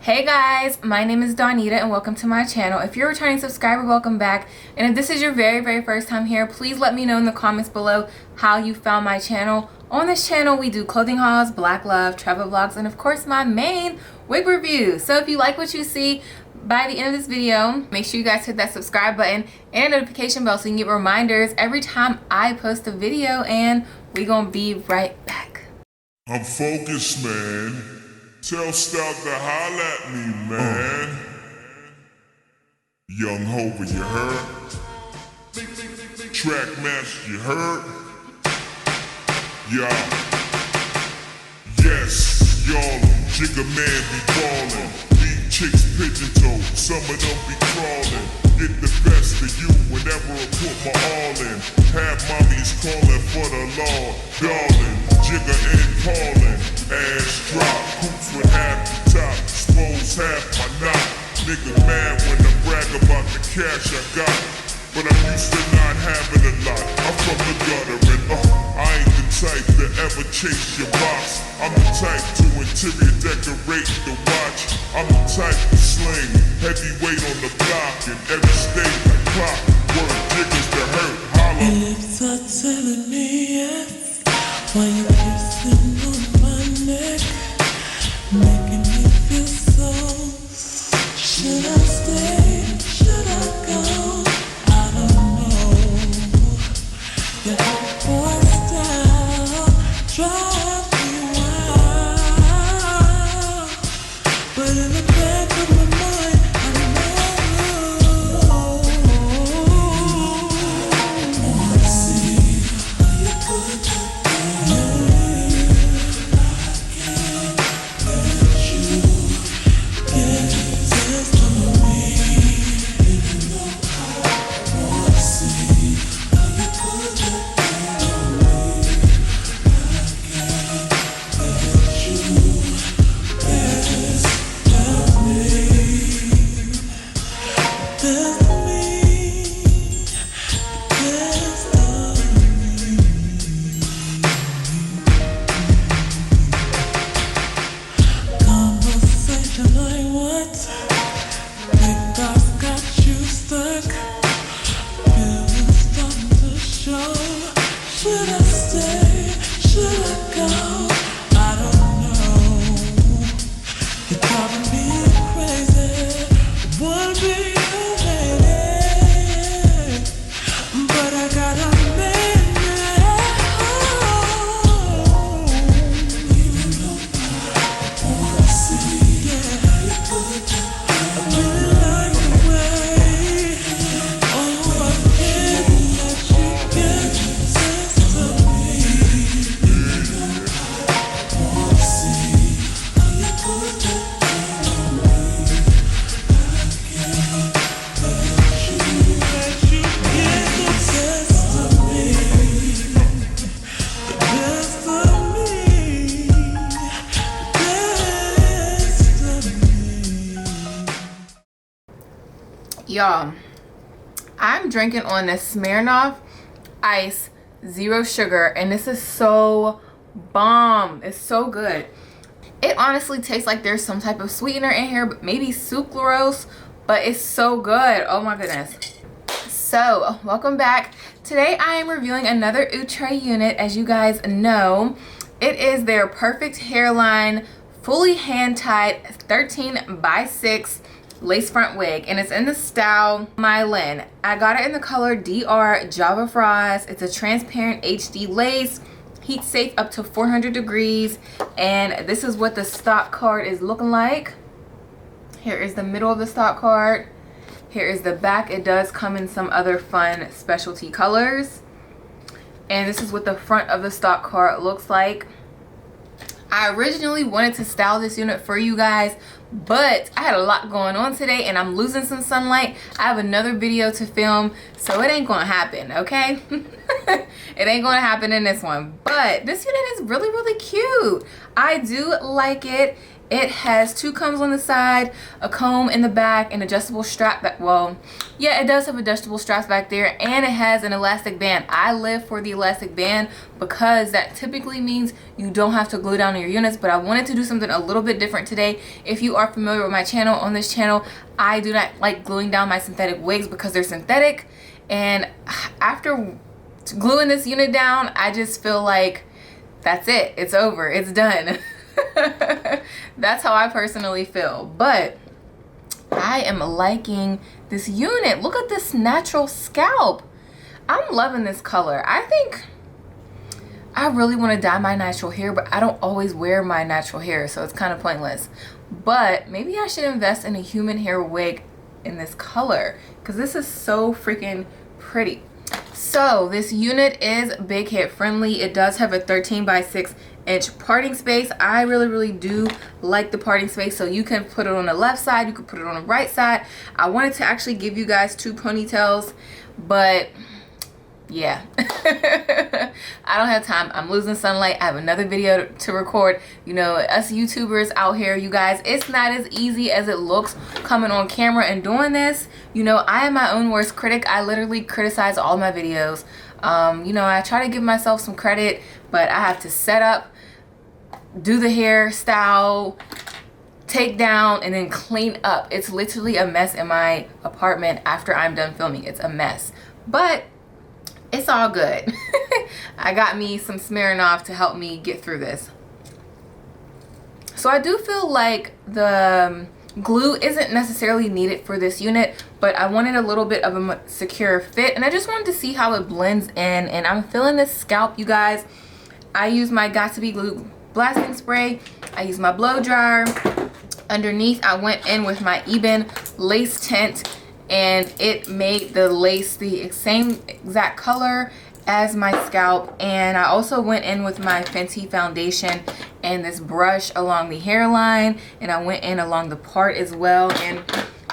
Hey guys, my name is Donita and welcome to my channel. If you're a returning subscriber, welcome back. And if this is your very first time here, please let me know in the comments below how you found my channel. On this channel, we do clothing hauls, black love, travel vlogs, and of course my main wig review. So if you like what you see, by the end of this video, make sure you guys hit that subscribe button and notification bell so you can get reminders every time I post a video, and we gonna be right back. I'm focused, man. Tell Stout to holla at me, man. Young Hover, you heard? Track master, you heard? Yeah. Yes, y'all, Jigga man be ballin'. These chicks pigeon toed, some of them be crawling. Get the best of you whenever I put my all in. Have mommies calling for the law, darling. Jigga and callin', ass drop, coops with half the top, expose half my knot. Nigga mad when I brag about the cash I got, but I'm used to not having a lot. I'm from the gutter and I ain't the type to ever chase your box. I'm the type to interior decorate the watch. I'm the type to sling heavyweight on the block in every state I clock. Word jiggers to hurt, holla. Your lips are telling me yes, while you're kissing on my neck, making me feel so. Should I stay? Should I go? I don't know. Your hot boy style drives me wild, but in the back of my mind, I know. Wanna see how you put together. Y'all, I'm drinking on this Smirnoff Ice Zero Sugar, and this is so bomb. It's so good. It honestly tastes like there's some type of sweetener in here, but maybe sucralose, but it's so good. Oh my goodness. So welcome back. Today I am reviewing another Outre unit. As you guys know, it is their Perfect Hairline fully hand tied 13x6 lace front wig, and it's in the style MAILYN. I got it in the color DR Java Frost. It's a transparent HD lace, heat safe up to 400 degrees, and this is what the stock card is looking like. Here is the middle of the stock card. Here is the back. It does come in some other fun specialty colors, and this is what the front of the stock card looks like. I originally wanted to style this unit for you guys, but I had a lot going on today and I'm losing some sunlight. I have another video to film, so it ain't gonna happen, okay? It ain't gonna happen in this one, but this unit is really cute. I do like it. It has 2 combs on the side, a comb in the back, and adjustable strap back. Well, yeah, it does have adjustable straps back there, and it has an elastic band. I live for the elastic band because that typically means you don't have to glue down your units, but I wanted to do something a little bit different today. If you are familiar with my channel, on this channel, I do not like gluing down my synthetic wigs because they're synthetic, and after gluing this unit down, I just feel like that's it. It's over. It's done. That's how I personally feel. But I am liking this unit. Look at this natural scalp. I'm loving this color. I think I really want to dye my natural hair, but I don't always wear my natural hair, so it's kind of pointless. But maybe I should invest in a human hair wig in this color because this is so freaking pretty. So this unit is big head friendly. It does have a 13x6-inch parting space. I really do like the parting space. So you can put it on the left side, you can put it on the right side. I wanted to actually give you guys 2 ponytails, but yeah. I don't have time. I'm losing sunlight. I have another video to record. You know, us YouTubers out here, you guys, it's not as easy as it looks coming on camera and doing this. You know, I am my own worst critic. I literally criticize all my videos. You know, I try to give myself some credit, but I have to set up, do the hairstyle, take down, and then clean up. It's literally a mess in my apartment after I'm done filming. It's a mess, but it's all good. I got me some Smirnoff to help me get through this. So I do feel like the glue isn't necessarily needed for this unit, but I wanted a little bit of a secure fit, and I just wanted to see how it blends in. And I'm feeling this scalp, you guys. I use my Got To Be Glue blasting spray. I use my blow dryer. Underneath, I went in with my Ebin lace tint, and it made the lace the same exact color as my scalp. And I also went in with my Fenty foundation and this brush along the hairline, and I went in along the part as well, and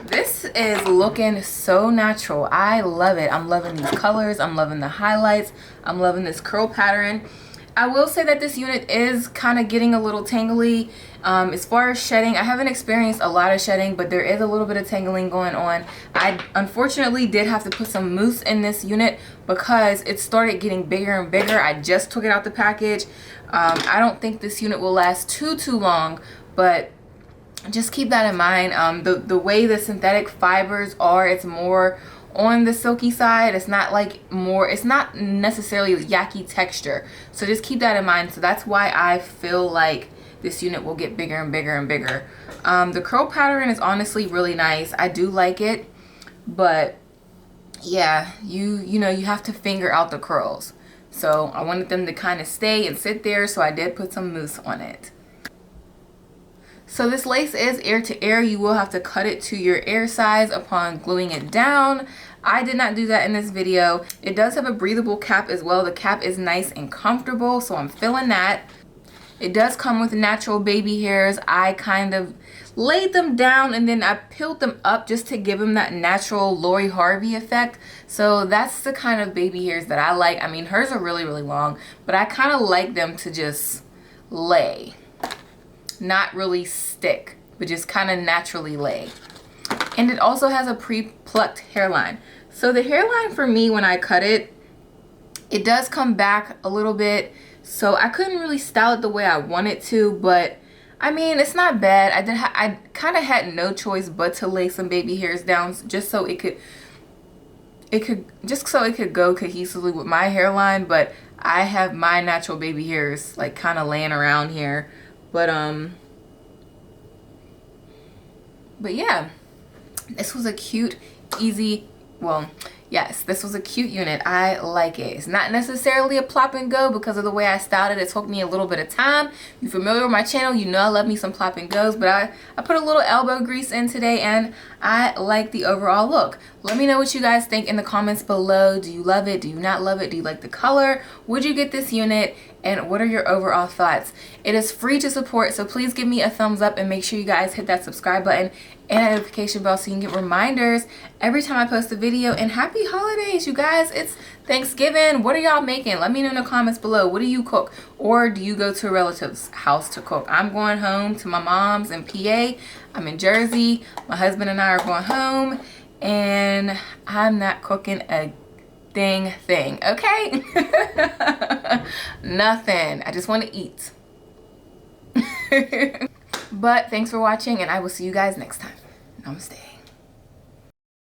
this is looking so natural. I love it. I'm loving these colors. I'm loving the highlights. I'm loving this curl pattern. I will say that this unit is kind of getting a little tangly. As far as shedding, I haven't experienced a lot of shedding, but there is a little bit of tangling going on. I unfortunately did have to put some mousse in this unit because it started getting bigger and bigger. I just took it out the package. I don't think this unit will last too long, but just keep that in mind. The way the synthetic fibers are, it's more on the silky side. It's not like more, it's not necessarily yucky texture, so just keep that in mind. So that's why I feel like this unit will get bigger and bigger and bigger. The curl pattern is honestly really nice. I do like it, but yeah, you know, you have to finger out the curls. So I wanted them to kind of stay and sit there, so I did put some mousse on it. So this lace is ear to ear. You will have to cut it to your ear size upon gluing it down. I did not do that in this video. It does have a breathable cap as well. The cap is nice and comfortable, so I'm feeling that. It does come with natural baby hairs. I kind of laid them down and then I peeled them up just to give them that natural Lori Harvey effect. So that's the kind of baby hairs that I like. I mean, hers are really long, but I kind of like them to just lay. Not really stick, but just kind of naturally lay. And it also has a pre-plucked hairline. So the hairline for me, when I cut it, it does come back a little bit. So I couldn't really style it the way I wanted to, but I mean, it's not bad. I kind of had no choice but to lay some baby hairs down just so it could go cohesively with my hairline. But I have my natural baby hairs like kind of laying around here. But yeah, this was a cute, easy, well, yes, this was a cute unit. I like it. It's not necessarily a plop and go because of the way I styled it. It took me a little bit of time. If you're familiar with my channel, you know I love me some plop and goes, but I put a little elbow grease in today and I like the overall look. Let me know what you guys think in the comments below. Do you love it? Do you not love it? Do you like the color? Would you get this unit? And what are your overall thoughts? It is free to support, so please give me a thumbs up and make sure you guys hit that subscribe button and a notification bell so you can get reminders every time I post a video. And happy holidays, you guys. It's Thanksgiving. What are y'all making? Let me know in the comments below. What do you cook? Or do you go to a relative's house to cook? I'm going home to my mom's in PA. I'm in Jersey. My husband and I are going home, and I'm not cooking a thing, okay? Nothing. I just want to eat. But thanks for watching, and I will see you guys next time. Namaste.